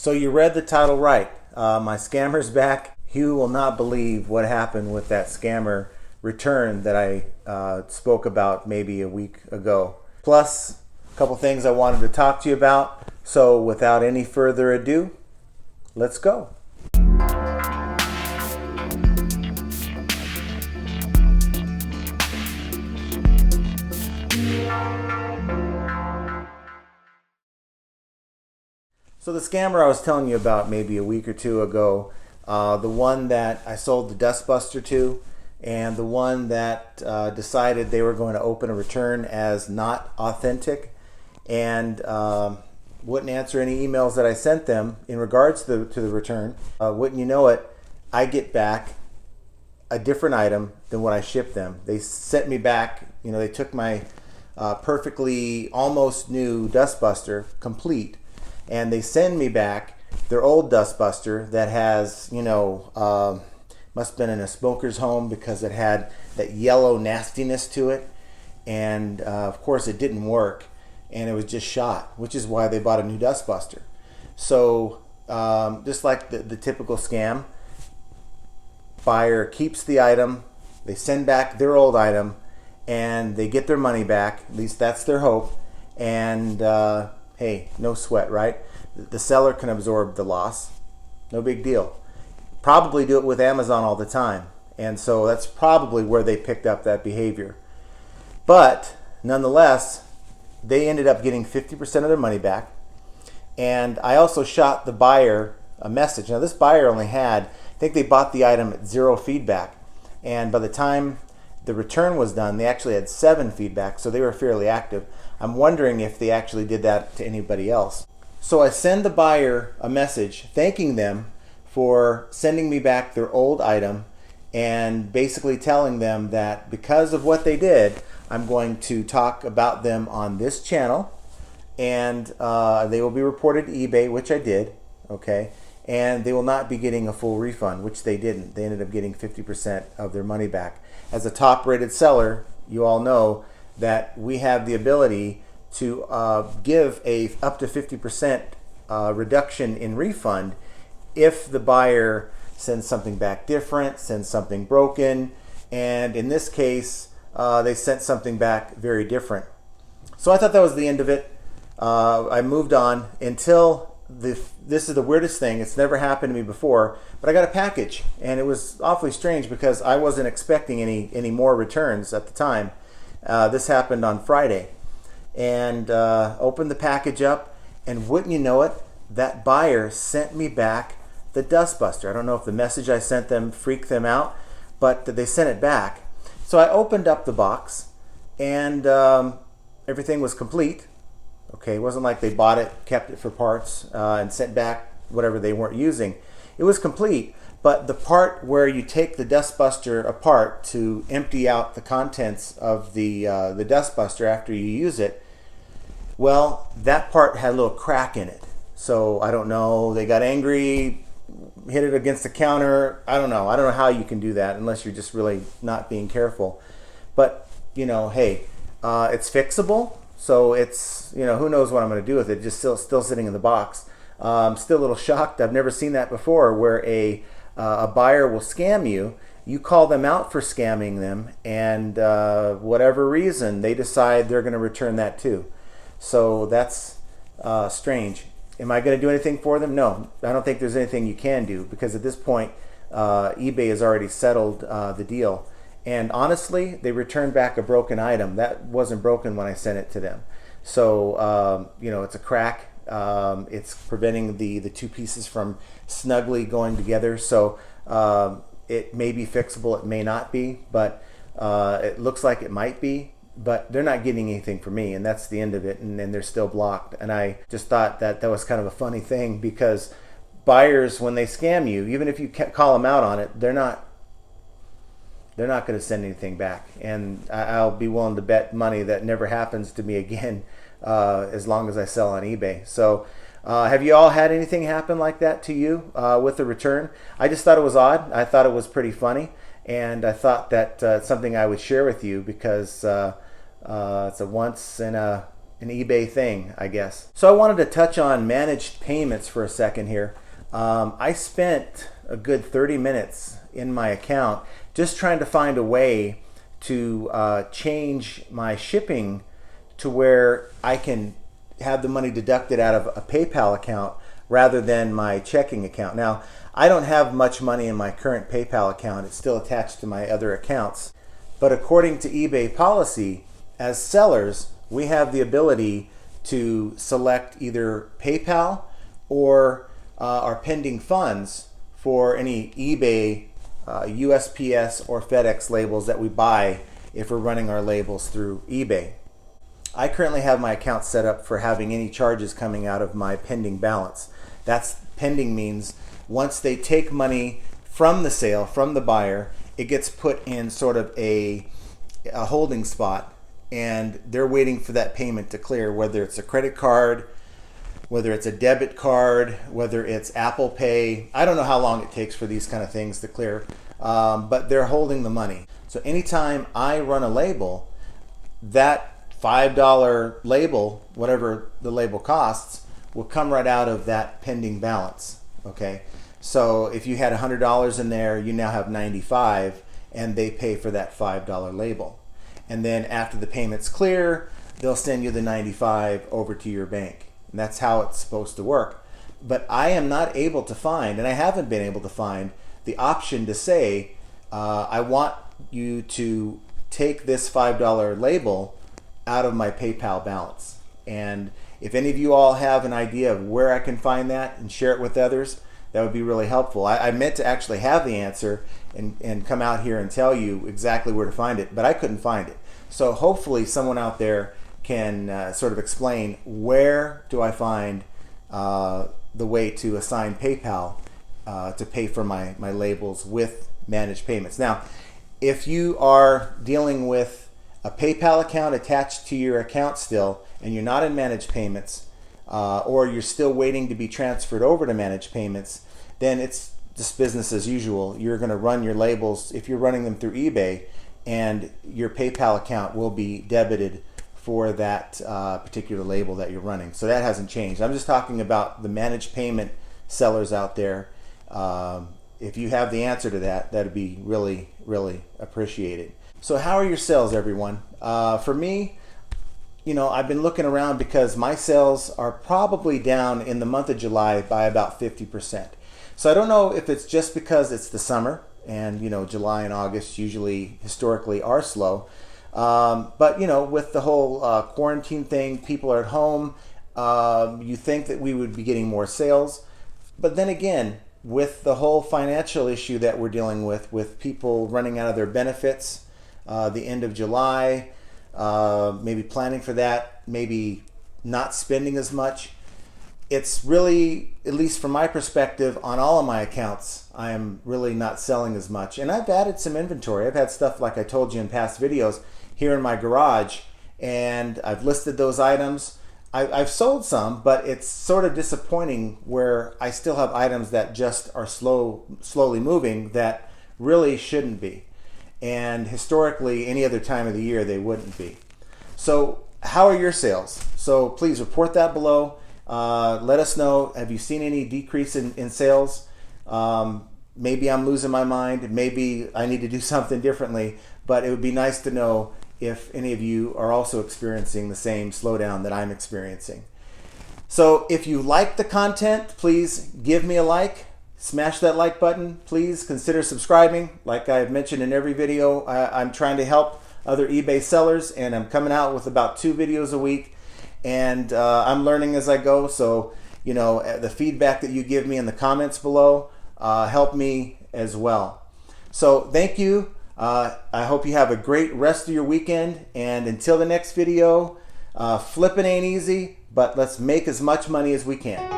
So you read the title right. My scammer's back. You will not believe what happened with that scammer return that I spoke about maybe a week ago. Plus, a couple things I wanted to talk to you about. So without any further ado, let's go. So the scammer I was telling you about maybe a week or two ago, the one that I sold the dustbuster to, and the one that decided they were going to open a return as not authentic, and wouldn't answer any emails that I sent them in regards to the return. Wouldn't you know it, I get back a different item than what I shipped them. They sent me back, they took my perfectly almost new dustbuster, complete, and they send me back their old dustbuster that has, must have been in a smoker's home because it had that yellow nastiness to it. And of course it didn't work, and it was just shot, which is why they bought a new dustbuster. So just like the typical scam, buyer keeps the item, they send back their old item, and they get their money back. At least that's their hope. And hey, no sweat, right? The seller can absorb the loss. No big deal. Probably do it with Amazon all the time. And so that's probably where they picked up that behavior. But nonetheless, they ended up getting 50% of their money back. And I also shot the buyer a message. Now this buyer only had, I think they bought the item at 0 feedback. And by the time the return was done, they actually had 7 feedback, so they were fairly active. I'm wondering if they actually did that to anybody else. So I send the buyer a message thanking them for sending me back their old item and basically telling them that because of what they did, I'm going to talk about them on this channel, and they will be reported to eBay, which I did, okay? And they will not be getting a full refund, which they didn't. They ended up getting 50% of their money back. As a top-rated seller, you all know that we have the ability to give up to 50% reduction in refund if the buyer sends something back different, sends something broken, and in this case, they sent something back very different. So I thought that was the end of it. I moved on until this is the weirdest thing. It's never happened to me before, but I got a package, and it was awfully strange because I wasn't expecting any more returns at the time. This happened on Friday, and opened the package up, and wouldn't you know it, that buyer sent me back the dustbuster. I don't know if the message I sent them freaked them out, but they sent it back. So I opened up the box, and everything was complete. Okay, it wasn't like they bought it, kept it for parts, and sent back whatever they weren't using. It was complete, but the part where you take the dustbuster apart to empty out the contents of the dustbuster after you use it, well, that part had a little crack in it. So I don't know, they got angry, hit it against the counter. I don't know how you can do that unless you're just really not being careful. But hey, it's fixable. So it's, who knows what I'm going to do with it. Just still sitting in the box. I'm still a little shocked. I've never seen that before, where a buyer will scam you. You call them out for scamming them, and whatever reason, they decide they're going to return that too. So that's strange. Am I going to do anything for them? No, I don't think there's anything you can do, because at this point, eBay has already settled the deal. And honestly, they returned back a broken item. That wasn't broken when I sent it to them. So, it's a crack. It's preventing the two pieces from snugly going together. So it may be fixable, it may not be, but it looks like it might be. But they're not getting anything from me, and that's the end of it, and they're still blocked. And I just thought that was kind of a funny thing, because buyers, when they scam you, even if you call them out on it, they're not going to send anything back. And I'll be willing to bet money that never happens to me again, as long as I sell on eBay. So have you all had anything happen like that to you with the return? I just thought it was odd. I thought it was pretty funny, and I thought that it's something I would share with you, because it's a once in a an eBay thing, I guess. So I wanted to touch on managed payments for a second here. I spent a good 30 minutes in my account just trying to find a way to change my shipping to where I can have the money deducted out of a PayPal account rather than my checking account. Now, I don't have much money in my current PayPal account. It's still attached to my other accounts. But according to eBay policy, as sellers, we have the ability to select either PayPal or our pending funds for any eBay, USPS, or FedEx labels that we buy if we're running our labels through eBay. I currently have my account set up for having any charges coming out of my pending balance. That's pending means once they take money from the sale, from the buyer, it gets put in sort of a holding spot, and they're waiting for that payment to clear, whether it's a credit card, whether it's a debit card, whether it's Apple Pay. I don't know how long it takes for these kind of things to clear, but they're holding the money. So anytime I run a label, that $5 label, whatever the label costs, will come right out of that pending balance. Okay, so if you had $100 in there, you now have $95, and they pay for that $5 label. And then after the payment's clear, they'll send you the $95 over to your bank. And that's how it's supposed to work. But I am not able to find, and I haven't been able to find, the option to say, I want you to take this $5 label out of my PayPal balance. And if any of you all have an idea of where I can find that and share it with others, that would be really helpful. I meant to actually have the answer and come out here and tell you exactly where to find it, but I couldn't find it. So hopefully someone out there can sort of explain, where do I find the way to assign PayPal to pay for my labels with managed payments. Now, if you are dealing with a PayPal account attached to your account still, and you're not in managed payments, or you're still waiting to be transferred over to managed payments, then it's just business as usual. You're going to run your labels, if you're running them through eBay, and your PayPal account will be debited for that particular label that you're running. So that hasn't changed. I'm just talking about the managed payment sellers out there. If you have the answer to that, that'd be really, really appreciated. So how are your sales, everyone? For me, I've been looking around because my sales are probably down in the month of July by about 50%. So I don't know if it's just because it's the summer, and July and August usually historically are slow. But with the whole quarantine thing, people are at home. You think that we would be getting more sales, but then again, with the whole financial issue that we're dealing with people running out of their benefits, the end of July, maybe planning for that, maybe not spending as much. It's really, at least from my perspective, on all of my accounts, I am really not selling as much. And I've added some inventory. I've had stuff, like I told you in past videos, here in my garage, and I've listed those items. I've sold some, but it's sort of disappointing where I still have items that just are slowly moving that really shouldn't be. And historically, any other time of the year, they wouldn't be. So how are your sales? So please report that below. Let us know, have you seen any decrease in sales? Maybe I'm losing my mind. Maybe I need to do something differently. But it would be nice to know if any of you are also experiencing the same slowdown that I'm experiencing. So if you like the content, please give me a like. Smash that like button. Please consider subscribing. Like I've mentioned in every video, I'm trying to help other eBay sellers, and I'm coming out with about 2 videos a week. And I'm learning as I go. So, the feedback that you give me in the comments below help me as well. So thank you. I hope you have a great rest of your weekend. And until the next video, flipping ain't easy, but let's make as much money as we can.